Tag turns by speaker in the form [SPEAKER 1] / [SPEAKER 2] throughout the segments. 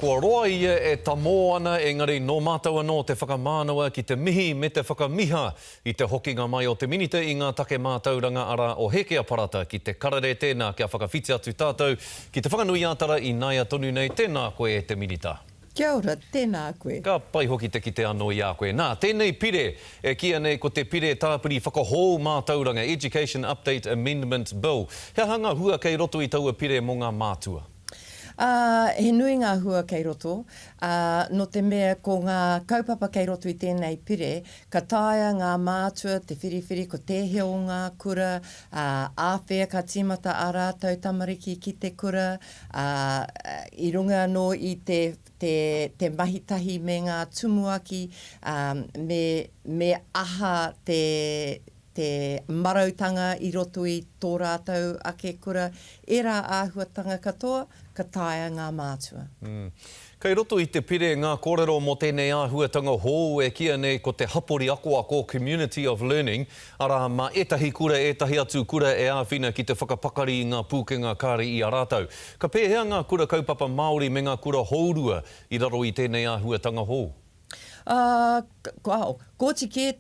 [SPEAKER 1] Kua roa ia e tamo ana engari no mātou anō te whakamānawa ki te mihi me te whakamiha i te hokinga mai o te minita i ngā take mātauranga ara o Hekea Parata ki te karare tēnā kia whakawhiti atu tātou ki te whanganui ātara i Naia tonu nei tēnā koe e te minita.
[SPEAKER 2] Kia ora, tēnā koe.
[SPEAKER 1] Ka pai hoki te kite anō i a koe. Nā, tēnei pire e kia nei ko te pire tāpiri whakahou mātauranga Education Update Amendment Bill. Hea hanga hua kei roto i taua pire mo ngā mātua.
[SPEAKER 2] He nui ngā hua kei roto, no te mea ko ngā kaupapa kei roto i tēnei pire, ka taia ngā mātua, te whiriwhiri, ko te heo ngā kura, āwhea ka tīmata a rātou tamariki ki te kura, i runga no i te mahitahi me ngā tumuaki, me aha te marautanga i roto i tō rātou ake kura, e rā āhuatanga katoa, ka taia ngā mātua.
[SPEAKER 1] Kei roto i te pire ngā kōrero mo tēnei āhuatanga hou e kia nei ko te hapori ako ko Community of Learning, ara mā etahi kura, etahi atu kura e āwhina ki te whakapakari i ngā pūkenga kāri i a rātou. Ka pēhea ngā kura kaupapa Māori me ngā kura hourua i raro i tēnei āhuatanga hou?
[SPEAKER 2] Ko tike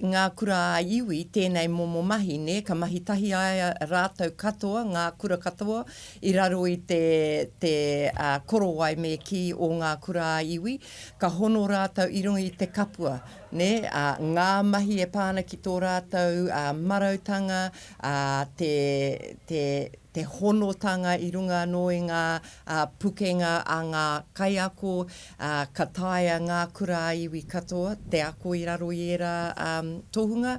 [SPEAKER 2] ngā kura a iwi, tēnei momo mahi, ne, ka mahitahi aia rātou katoa, ngā kura katoa, i raro i te korowai me ki o ngā kura a iwi, ka hono rātou i runga i te kapua, ne, ngā mahi e pāna ki tō rātou marautanga, te honotanga i runga no i ngā pukenga a ngā kaiako, ka taia ngā kura a iwi katoa, te ako i raro i era tohunga.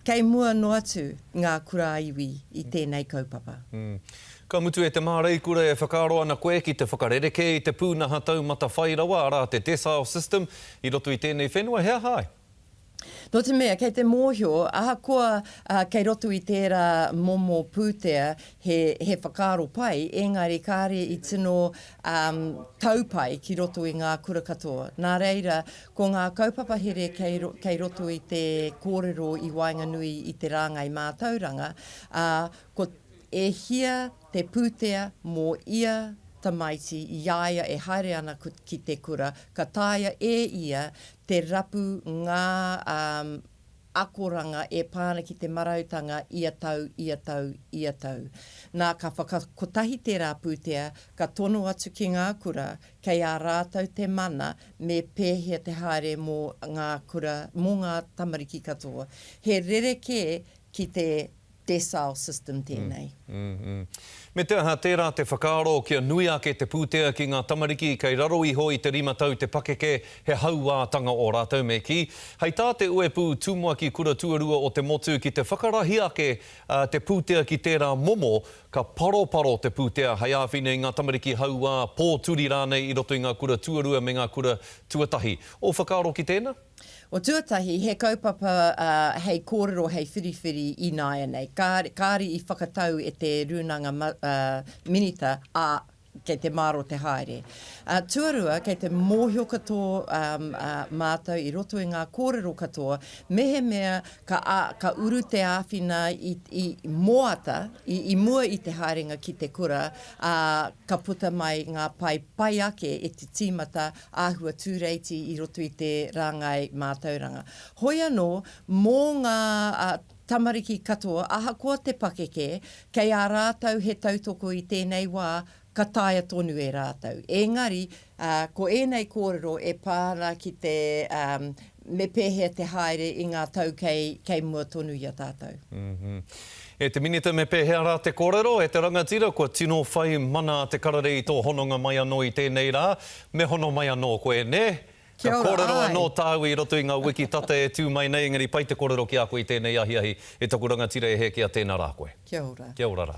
[SPEAKER 2] Kei mua no atu ngā kura a iwi i tēnei kaupapa.
[SPEAKER 1] Ka mutu e te mārei kura e whakaro ana koe ki te whakarereke i te pūnaha taumata whairawa ara te decile system i roto i tēnei whenua. Hea hai?
[SPEAKER 2] No te mea, kei te mōhio, ahakoa kei roto i tērā momo pūtea he whakaro pai, engari kāre i tino taupai ki roto i ngā kura katoa. Nā reira, ko ngā kaupapa here kei roto i te kōrero i Wainganui i te rāngai mātauranga, ko e hia te pūtea mō ia tamaiti, iaia e haere ana ki te kura, ka taia e ia te rapu ngā akoranga e pāna ki te marautanga ia tau. Nā ka whakakotahi tērā pūtea, ka tono atu ki ngā kura, kei a rātou te mana, me pēhea te haere mō ngā kura, mō ngā tamariki katoa. He rereke ki te decile system tēnei.
[SPEAKER 1] Me te aha tērā te whakaaro kia nui ake te pūtea ki ngā tamariki kei raro iho i te rima tau te pakeke he hauātanga o rātou me ki. Hei tā te uepu tūmuaki kura tuarua o te motu ki te whakarahi ake te pūtea ki tērā momo ka paro te pūtea hei āwhine i ngā tamariki hauā pōturi rānei i roto i ngā kura tuarua me ngā kura tuatahi. O whakaaro ki tēnā?
[SPEAKER 2] O tuatahi, he kaupapa hei kōrero hei whiriwhiri i Naia nei. Kāri i whakatau e te rūnanga minita kei te māro te haere. Tuarua, kei te mōhio katoa mātou i roto i ngā kōrero katoa, mehe mea ka uru te āwhina i moata, i mua i te haerenga ki te kura, ka puta mai ngā pai ake e te tīmata āhua tūreiti i roto i te rāngai mātauranga. Hoi anō, mō ngā tamariki katoa, ahakoa te pakeke, kei a rātou he tautoko i tēnei wā, ka taia tonu e rātou. Engari, ko ēnei kōrero e pāna ki te me pēhea te haere i ngā tau kei mua tonu i a tātou.
[SPEAKER 1] E te minita me pēhea rā te kōrero, e te rangatira, kua tino whai mana te karare i tō hononga mai anō i tēnei rā, me hono mai anō koe, ne?
[SPEAKER 2] Kia ora,
[SPEAKER 1] kōrero anō tāu i roto i ngā wiki tate e tū mai nei, engari pai te kōrero ki a koe i tēnei ahiahi, e taku rangatira e he kia tēnā rā koe.
[SPEAKER 2] Kia ora.
[SPEAKER 1] Kia ora rā.